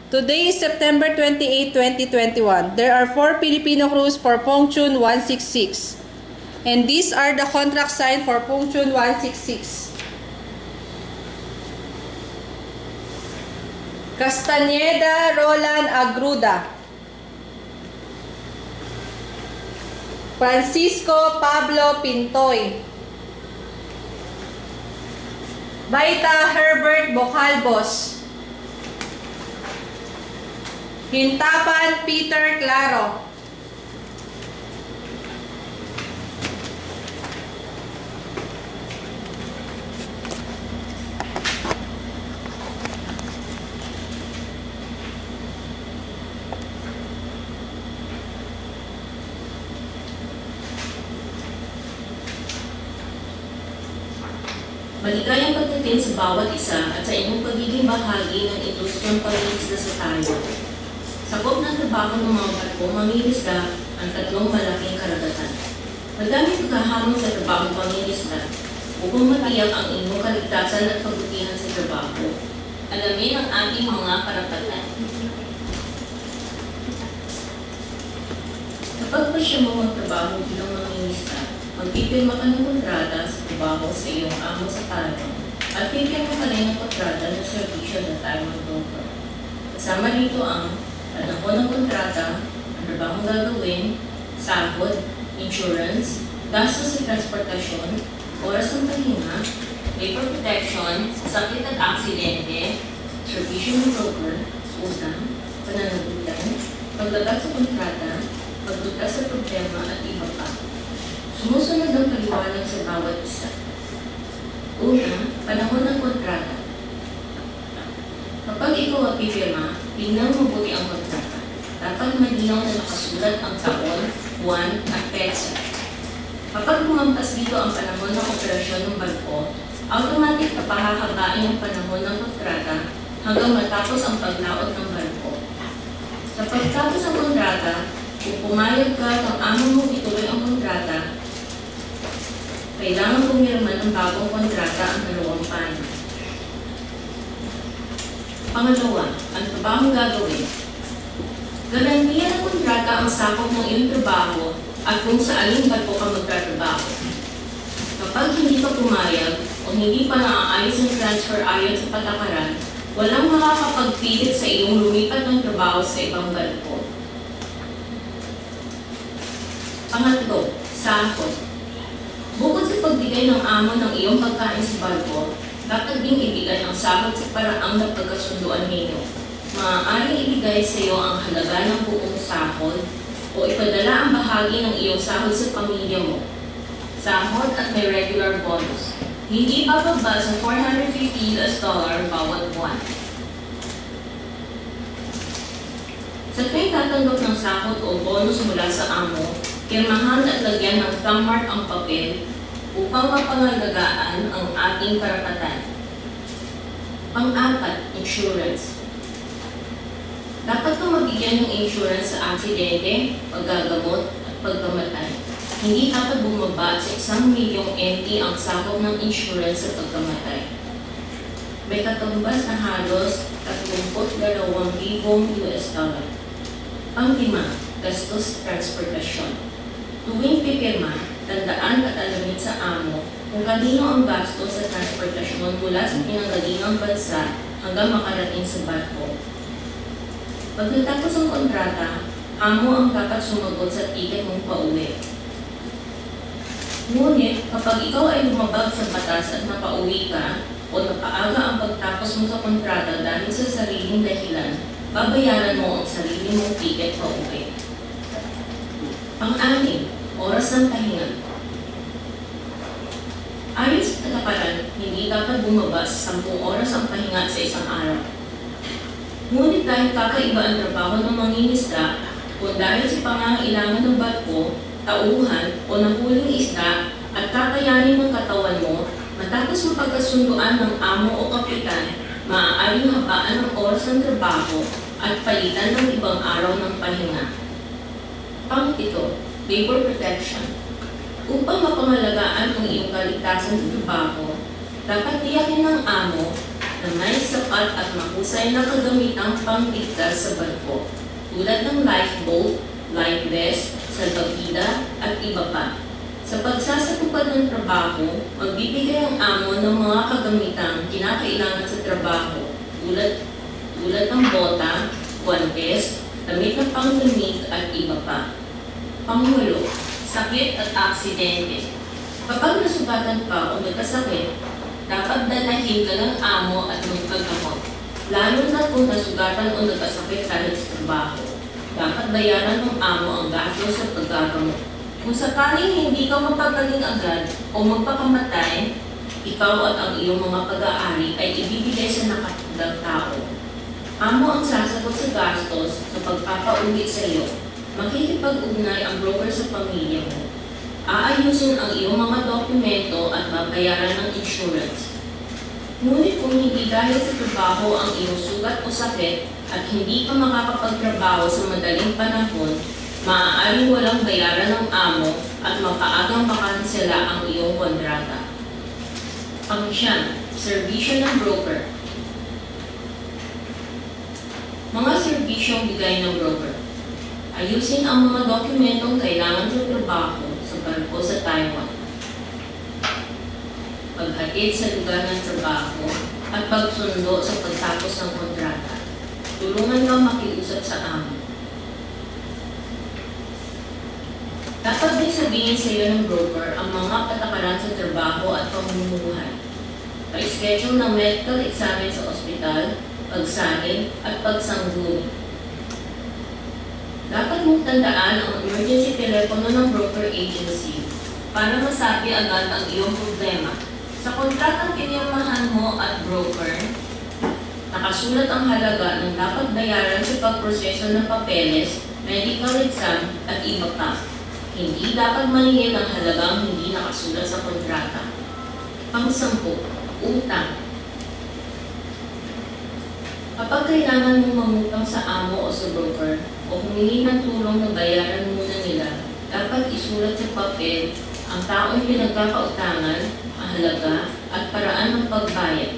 Today is September 28, 2021. There are 4 Filipino crews for Pongchun 166. And these are the contract signed for Pongchun 166. Castañeda Roland Agruda. Francisco Pablo Pintoy. Baita Herbert Bocalbos. Hintapan Peter Claro. Maligayang pagdating sa bawat isa at sa inyong pagiging bahagi ng industriyang pangingisda sa tayo. Sakop ng trabaho ng mga barko, mangingisda ang tatlong malaking karagatan. Madaming pagkahamon sa trabaho pangingisda upang matiyak ang inyong kaligtasan at pagbutihan sa trabaho. Alamin ang ating mga karapatan. Kapag pasya mo magtrabaho bilang mangingisda, magpipirma ka ng kontrata sa trabaho sa iyong amo sa Taiwan at pipirma ka rin ng kontrata ng servisyo sa Taiwan broker. Kasama rito ang panahon ng kontrata, ang trabahong gagawin, sahod, insurance, gastos sa transportasyon, oras ng pahinga, labor protection, sakit at aksidente, servisyo ng broker, utang, pananagutan, paglagat sa kontrata, paglutas sa problema at iba pa. Sumusunod ang paliwanag sa bawat isa. Una, panahon ng kontrata. Kapag ikaw ang pipirma, tingnan mabuti ang kontrata. Dapat malinaw na nakasulat ang taon, buwan, at petsa. Kapag lumampas dito ang panahon ng operasyon ng barko, automatic na pahahabain ang panahon ng kontrata hanggang matapos ang paglaot ng barko. Sa pagtapos ng kontrata, kung pumayag ka ng amo mo ituloy ang kontrata, kailangan pumirma ng bagong kontrata ang dalawang panig. Pangalawa, ang trabahong gagawin. Garantiya ng kontrata ang sakop ng iyong trabaho at kung sa aling barko ka magtatrabaho. Kapag hindi ka pumayag o hindi pa naaayos ang transfer ayon sa patakaran, walang makakapagpilit sa iyong lumipat ng trabaho sa ibang barko. Pangatlo, sahod. Bukod sa pagbigay ng amo ng iyong pagkain sa barko, dapat ding ibigay ang sahod sa paraang napagkasunduan ninyo. Maaaring ibigay sa iyo ang halaga ng buong sahod o ipadala ang bahagi ng iyong sahod sa pamilya mo. Sahod at may regular bonus. Hindi bababa sa $450 bawat buwan. Sa tuwing tatanggap ng sahod o bonus mula sa amo, pirmahan at lagyan ng thumb mark ang papel upang mapangalagaan ang ating karapatan. Pang-apat, insurance. Dapat kang mabigyan ng insurance sa aksidente, paggagamot, at pagkamatay. Hindi dapat bumaba sa 1 milyong NT ang sakop ng insurance sa pagkamatay. May katumbas na halos 32,000 US dollar. Pang-lima, gastos transportasyon. Tuwing pipirma, tandaan at alamin sa amo kung kanino ang gasto sa transportasyon mula sa pinanggalingang bansa hanggang makarating sa barko. Pagkatapos ang kontrata, amo ang dapat sumagot sa ticket mong pauwi. Ngunit, kapag ikaw ay lumabag sa batas at napauwi ka o napaaga ang pagtapos mo sa kontrata dahil sa sariling dahilan, babayaran mo ang sarili mong ticket pauwi. Pang-anim, oras ng pahinga. Ayon sa patakaran, hindi dapat bumaba sa 10 oras ang pahinga sa isang araw. Ngunit dahil kakaiba ang trabaho ng mangingisda, o dahil sa pangangailangan ng barko, tauhan o nahuling isda at kakayanin ng katawan mo, matapos mapagkasunduan ng amo o kapitan, maaaring habaan ang oras ng trabaho at palitan ng ibang araw ng pahinga. Pang-ito, labor protection. Upang mapangalagaan ang iyong kaligtasan sa trabaho, dapat tiyakin ng amo na na may sapat at mahusay na kagamitang pangligtas sa barko, tulad ng lifeboat, life vest, salbabida, at iba pa. Sa pagsasatupad ng trabaho, magbibigay ang amo ng mga kagamitang kinakailangan sa trabaho, tulad ng bota, guantes, damit na panglamig, at iba pa. Pangulo, sakit at aksidente. Kapag nasugatan ka o nagkasakit, dapat dalahin ka ng amo at magpagamot. Lalo na kung nasugatan o nagkasakit dahil sa trabaho, dapat bayaran ng amo ang gastos sa paggagamot. Kung sakaling hindi ka mapagaling agad o magpakamatay, ikaw at ang iyong mga pag-aari ay ibibigay sa nakatandang tao. Amo ang sasagot sa gastos sa pagpapauwi sa iyo. Makikipag-ugnay ang broker sa pamilya mo. Aayusin ang iyong mga dokumento at babayaran ng insurance. Ngunit kung hindi dahil sa trabaho ang iyong sugat o sakit at hindi ka makakapagtrabaho sa madaling panahon, maaaring walang bayaran ng amo at mapaagang makansela ang iyong kontrata. Pang-siyam, serbisyo ng broker. Mga serbisyong bigay ng broker. Ayusin ang mga dokumentong kailangan sa trabaho sa barko sa Taiwan. Paghatid sa lugar ng trabaho at pagsundo sa pagtapos ng kontrata. Tulungan kang makiusap sa amo. Dapat din sabihin sa iyo ng broker ang mga patakaran sa trabaho at pamumuhay. Pa-schedule ng medical examen sa ospital, pagsaling, at pagsangguni. Dapat mong tandaan ang emergency telepono ng broker agency para masabi agad ang iyong problema. Sa kontratang pinirmahan mo at broker, nakasulat ang halaga ng dapat bayaran sa pagproseso ng papeles, medical exam, at iba pa. Hindi dapat maningil ang halagang hindi nakasulat sa kontrata. Pang-10, utang. Kapag kailangan mong mangutang sa amo o sa broker o humingi ng tulong na bayaran muna nila, dapat isulat sa papel ang taong pinagkakautangan, ang halaga at paraan ng pagbayad.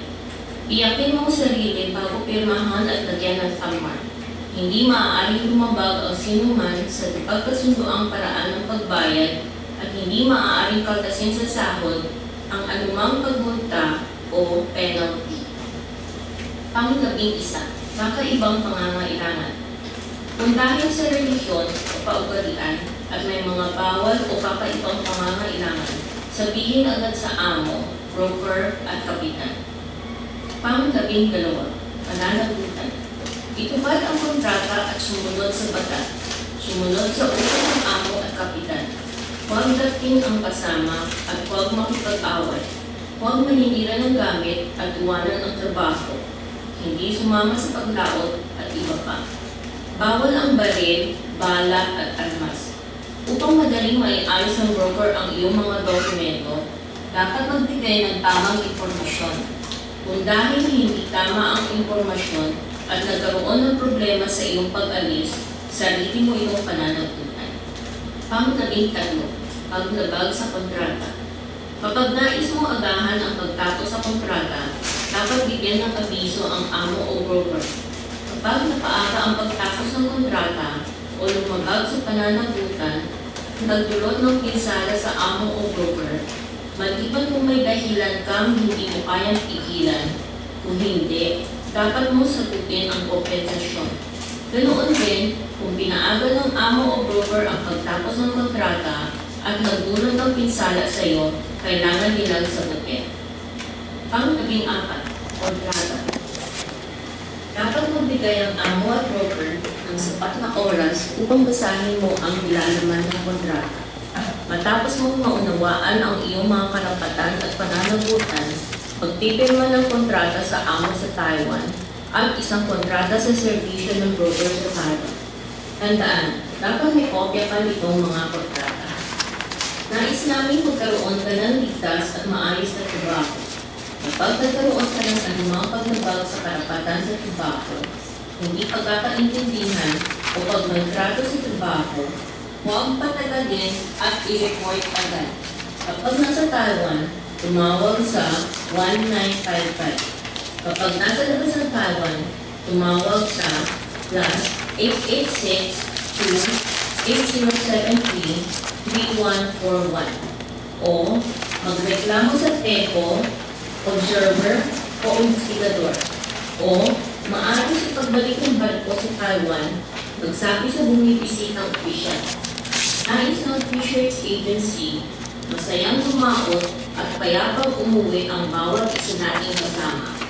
Iyakin mo ang sarili bago pirmahan at lagyan ng thumb mark. Hindi maaaring lumabag ang sinuman sa pagkasundoang paraan ng pagbayad at hindi maaaring kaltasin sa sahod ang anumang pagmulta o penalty. Pang-11, kakaibang pangangailangan. Kung dahil sa relisyon o paugalian at may mga bawal o kakaibang pangangailangan, sabihin agad sa amo, broker at kapitan. Pang-12, pananagutan. Itupad ang kontrata at sumunod sa batas. Sumunod sa utos ng amo at kapitan. Huwag dating ang kasama at huwag makipag-away. Huwag maninira ng gamit at iwanan ang trabaho. Hindi sumama sa paglaot at iba pa. Bawal ang baril, bala at armas. Upang madaling maiayos ng broker ang iyong mga dokumento, dapat magbigay ng tamang impormasyon. Kung dahil hindi tama ang impormasyon, at nagkaroon ng problema sa iyong pag-alis, sarili mo iyong pananagutan. Pang-13, paglabag sa kontrata. Kapag nais mo agahan ang pagtapos sa kontrata, dapat bigyan ng abiso ang amo o broker. Kapag napaaga ang pagtapos ng kontrata o lumabag sa pananagutan, nagdulot ng pinsala sa amo o broker, maliban kung may dahilan kang hindi mo kayang pigilan, kung hindi, dapat mo sagutin ang kompensasyon. Ganoon din, kung pinaaga ng amo o broker ang pagtapos ng kontrata at nagdulot ng pinsala sa iyo, kailangan nilang sagutin. Pang-14, kontrata. Dapat magbigay ang amo at broker ng sapat na oras upang basahin mo ang nilalaman ng kontrata. Matapos mong maunawaan ang iyong mga karapatan at pananagutan, pagpipirma ng kontrata sa amo sa Taiwan at isang kontrata sa serbisyo ng broker sa Taiwan. Tandaan, dapat may kopya pa nitong mga kontrata. Nais namin magkaroon ka ng ligtas at maayos na trabaho. Kapag nagkaroon ka ng anumang paglabag sa karapatan sa trabaho, hindi pagkakaintindihan o pagmaltrato sa trabaho, huwag patagalin at i-report agad. Kapag nasa Taiwan, tumawag sa 1955. Kapag nasa labas ng Taiwan, tumawag sa +8862-8073-3141 o magreklamo sa TECO, observer o investigador o maaari sa pagbalik ng barko sa Taiwan, magsabi sa bumibisitang opisyal. Nais ng Fisheries Agency, masayang lumaot at payapang umuwi ang bawat isa nating kasama.